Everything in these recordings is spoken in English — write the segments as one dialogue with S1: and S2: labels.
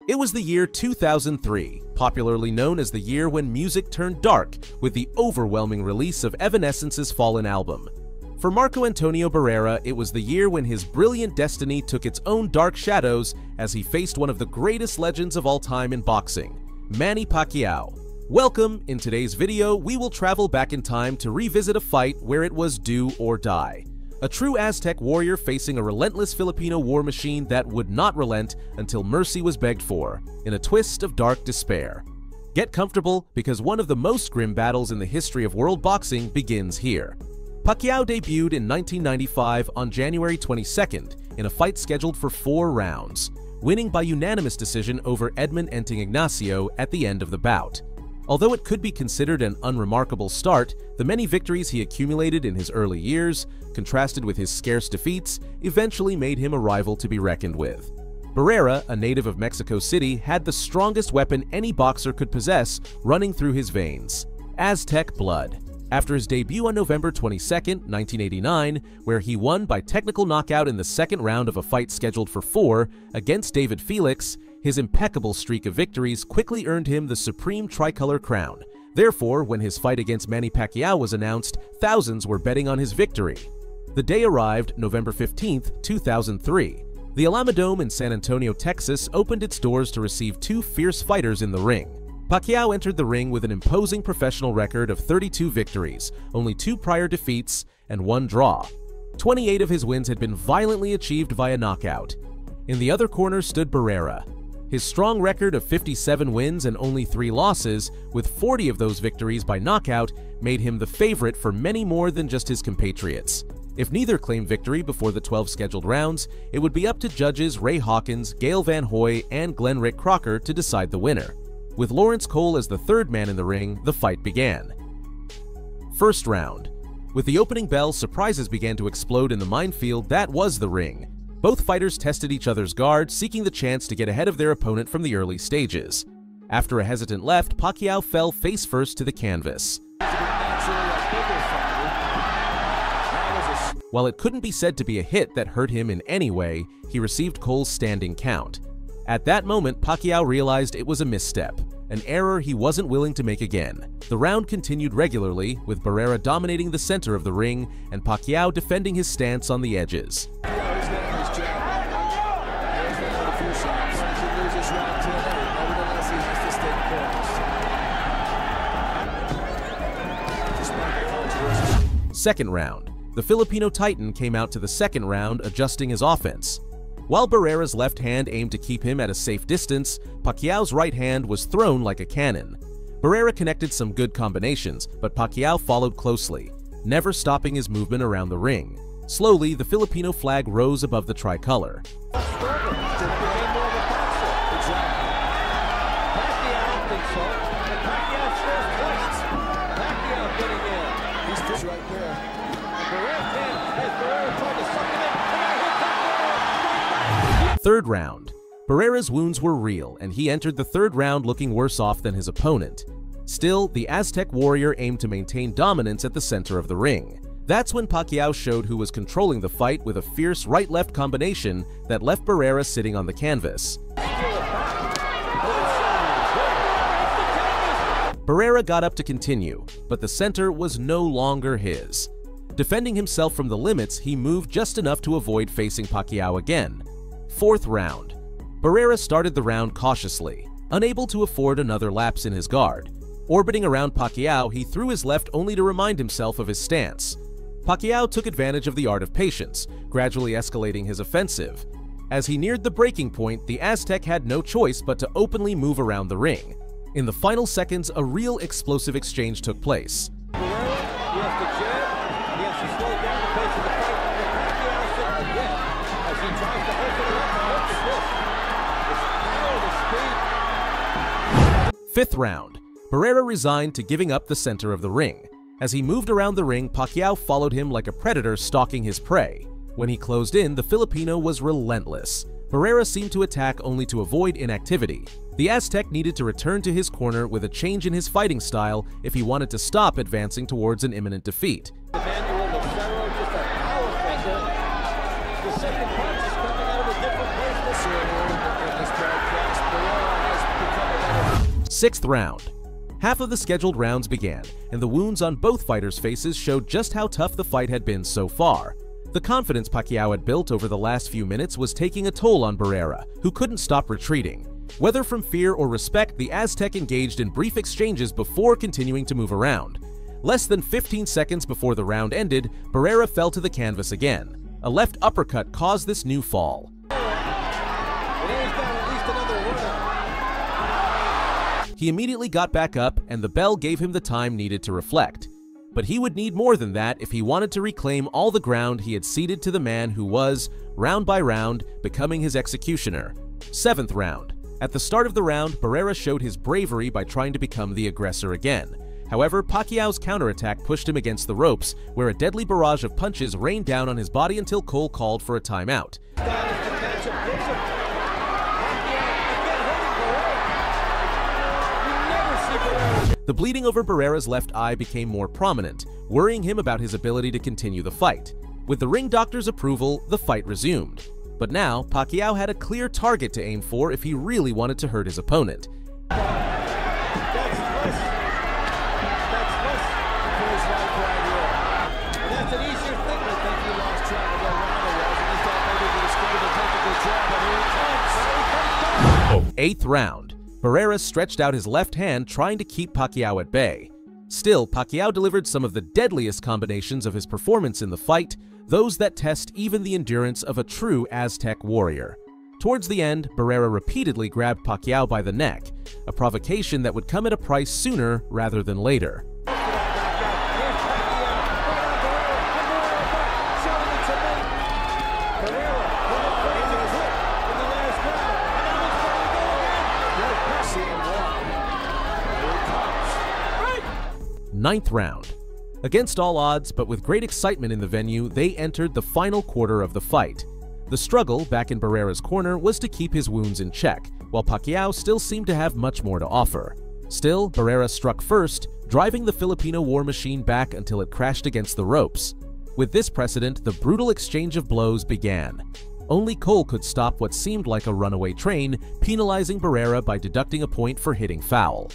S1: It was the year 2003, popularly known as the year when music turned dark with the overwhelming release of Evanescence's Fallen album. For Marco Antonio Barrera, it was the year when his brilliant destiny took its own dark shadows as he faced one of the greatest legends of all time in boxing, Manny Pacquiao. Welcome. In today's video, we will travel back in time to revisit a fight where it was do or die. A true Aztec warrior facing a relentless Filipino war machine that would not relent until mercy was begged for, in a twist of dark despair. Get comfortable, because one of the most grim battles in the history of world boxing begins here. Pacquiao debuted in 1995 on January 22nd in a fight scheduled for 4 rounds, winning by unanimous decision over Edmund Ignacio at the end of the bout. Although it could be considered an unremarkable start, the many victories he accumulated in his early years, contrasted with his scarce defeats, eventually made him a rival to be reckoned with. Barrera, a native of Mexico City, had the strongest weapon any boxer could possess running through his veins: Aztec blood. After his debut on November 22, 1989, where he won by technical knockout in the second round of a fight scheduled for 4 against David Felix, his impeccable streak of victories quickly earned him the supreme tricolor crown. Therefore, when his fight against Manny Pacquiao was announced, thousands were betting on his victory. The day arrived, November 15, 2003. The Alamodome in San Antonio, Texas opened its doors to receive 2 fierce fighters in the ring. Pacquiao entered the ring with an imposing professional record of 32 victories, only 2 prior defeats, and 1 draw. 28 of his wins had been violently achieved via knockout. In the other corner stood Barrera. His strong record of 57 wins and only 3 losses, with 40 of those victories by knockout, made him the favorite for many more than just his compatriots. If neither claimed victory before the 12 scheduled rounds, it would be up to judges Ray Hawkins, Gail Van Hoy, and Glenn Rick Crocker to decide the winner. With Lawrence Cole as the third man in the ring, the fight began. First round. With the opening bell, surprises began to explode in the minefield that was the ring. Both fighters tested each other's guard, seeking the chance to get ahead of their opponent from the early stages. After a hesitant left, Pacquiao fell face first to the canvas. While it couldn't be said to be a hit that hurt him in any way, he received Cole's standing count. At that moment, Pacquiao realized it was a misstep, an error he wasn't willing to make again. The round continued regularly, with Barrera dominating the center of the ring and Pacquiao defending his stance on the edges. Second round. The Filipino Titan came out to the second round, adjusting his offense. While Barrera's left hand aimed to keep him at a safe distance, Pacquiao's right hand was thrown like a cannon. Barrera connected some good combinations, but Pacquiao followed closely, never stopping his movement around the ring. Slowly, the Filipino flag rose above the tricolor. Third round. Barrera's wounds were real, and he entered the third round looking worse off than his opponent. Still, the Aztec warrior aimed to maintain dominance at the center of the ring. That's when Pacquiao showed who was controlling the fight with a fierce right-left combination that left Barrera sitting on the canvas. Barrera got up to continue, but the center was no longer his. Defending himself from the limits, he moved just enough to avoid facing Pacquiao again. Fourth round. Barrera started the round cautiously, unable to afford another lapse in his guard. Orbiting around Pacquiao, he threw his left only to remind himself of his stance. Pacquiao took advantage of the art of patience, gradually escalating his offensive. As he neared the breaking point, the Aztec had no choice but to openly move around the ring. In the final seconds, a real explosive exchange took place. Fifth round. Barrera resigned to giving up the center of the ring. As he moved around the ring, Pacquiao followed him like a predator stalking his prey. When he closed in, the Filipino was relentless. Barrera seemed to attack only to avoid inactivity. The Aztec needed to return to his corner with a change in his fighting style if he wanted to stop advancing towards an imminent defeat.
S2: The second punch is coming out of a different place this year.
S1: 6th round. Half of the scheduled rounds began, and the wounds on both fighters' faces showed just how tough the fight had been so far. The confidence Pacquiao had built over the last few minutes was taking a toll on Barrera, who couldn't stop retreating. Whether from fear or respect, the Aztec engaged in brief exchanges before continuing to move around. Less than 15 seconds before the round ended, Barrera fell to the canvas again. A left uppercut caused this new fall. He immediately got back up, and the bell gave him the time needed to reflect. But he would need more than that if he wanted to reclaim all the ground he had ceded to the man who was, round by round, becoming his executioner. 7th round. At the start of the round, Barrera showed his bravery by trying to become the aggressor again. However, Pacquiao's counterattack pushed him against the ropes, where a deadly barrage of punches rained down on his body until Cole called for a timeout. The bleeding over Barrera's left eye became more prominent, worrying him about his ability to continue the fight. With the ring doctor's approval, the fight resumed. But now, Pacquiao had a clear target to aim for if he really wanted to hurt his opponent. Eighth round. Barrera stretched out his left hand, trying to keep Pacquiao at bay. Still, Pacquiao delivered some of the deadliest combinations of his performance in the fight, those that test even the endurance of a true Aztec warrior. Towards the end, Barrera repeatedly grabbed Pacquiao by the neck, a provocation that would come at a price sooner rather than later. Ninth round. Against all odds, but with great excitement in the venue, they entered the final quarter of the fight. The struggle back in Barrera's corner was to keep his wounds in check, while Pacquiao still seemed to have much more to offer. Still, Barrera struck first, driving the Filipino war machine back until it crashed against the ropes. With this precedent, the brutal exchange of blows began. Only Cole could stop what seemed like a runaway train, penalizing Barrera by deducting a point for hitting foul.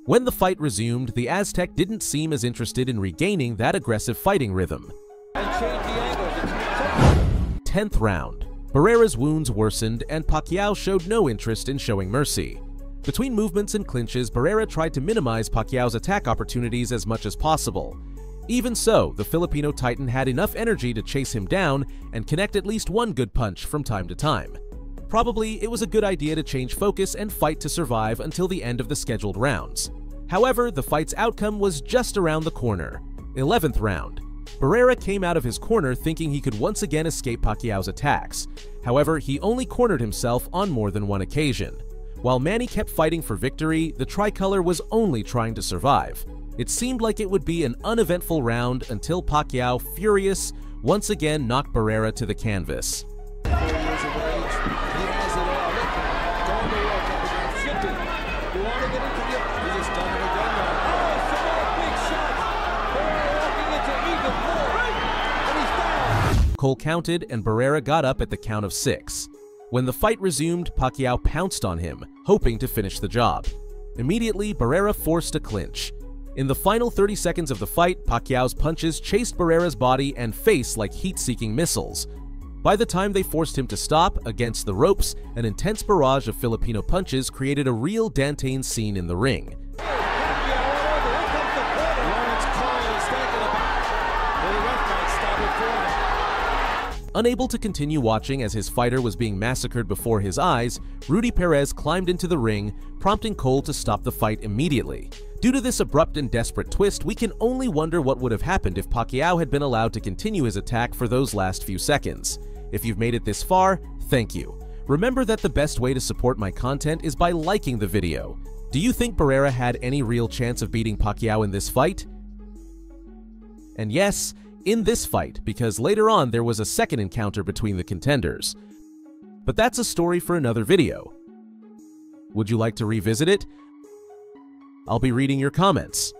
S1: When the fight resumed, the Aztec didn't seem as interested in regaining that aggressive fighting rhythm. 10th round. Barrera's wounds worsened, and Pacquiao showed no interest in showing mercy. Between movements and clinches, Barrera tried to minimize Pacquiao's attack opportunities as much as possible. Even so, the Filipino Titan had enough energy to chase him down and connect at least one good punch from time to time. Probably, it was a good idea to change focus and fight to survive until the end of the scheduled rounds. However, the fight's outcome was just around the corner. 11th round. Barrera came out of his corner thinking he could once again escape Pacquiao's attacks. However, he only cornered himself on more than one occasion. While Manny kept fighting for victory, the tricolor was only trying to survive. It seemed like it would be an uneventful round until Pacquiao, furious, once again knocked Barrera to the canvas. Cole counted, and Barrera got up at the count of 6. When the fight resumed, Pacquiao pounced on him, hoping to finish the job. Immediately, Barrera forced a clinch. In the final 30 seconds of the fight, Pacquiao's punches chased Barrera's body and face like heat-seeking missiles. By the time they forced him to stop, against the ropes, an intense barrage of Filipino punches created a real Dantean scene in the ring. Unable to continue watching as his fighter was being massacred before his eyes, Rudy Perez climbed into the ring, prompting Cole to stop the fight immediately. Due to this abrupt and desperate twist, we can only wonder what would have happened if Pacquiao had been allowed to continue his attack for those last few seconds. If you've made it this far, thank you. Remember that the best way to support my content is by liking the video. Do you think Barrera had any real chance of beating Pacquiao in this fight? And yes, in this fight, because later on there was a second encounter between the contenders. But that's a story for another video. Would you like to revisit it? I'll be reading your comments.